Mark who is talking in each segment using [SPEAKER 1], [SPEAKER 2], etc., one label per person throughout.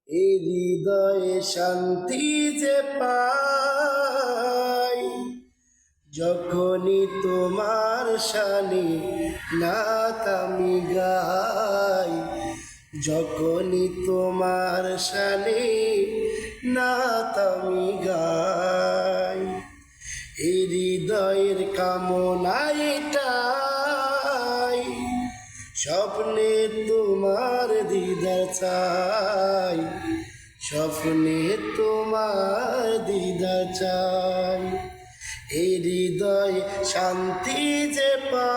[SPEAKER 1] এই হৃদয়ে শান্তি যে পাই, যখনই তোমার শানে নাত আমি গাই, যখনই তোমার শানে নাত আমি গাই। এই হৃদয়ের কামনা এটাই, স্বপ্নে তোমার দিদার চাই, স্বপ্নে তোমার দিদার চাই। এই হৃদয় শান্তি যে পাই,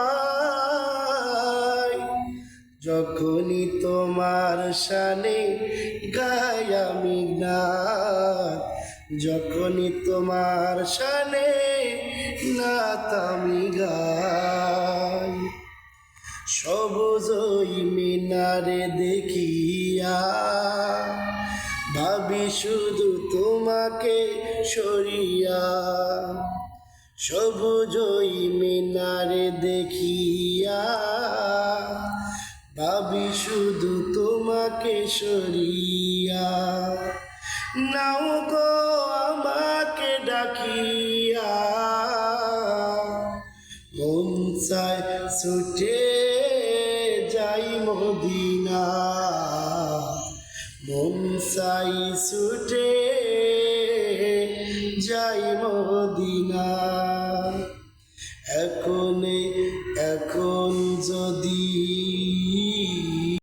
[SPEAKER 1] যখনই তোমার শানে গাই আমি নাত, যখনই তোমার শানে নাত আমি গাই। সবুজই মিনারে দেখিয়া ভাবি শুধু তোমাকে সরিয়া, সবুজই মিনারে দেখিয়া ভাবি শুধু তোমাকে সরিয়া। নাও গো আমাকে ডাকিয়া, মন চায় ছুটে যাই মদিনা, মন চাই ছুটে যাই মদিনা।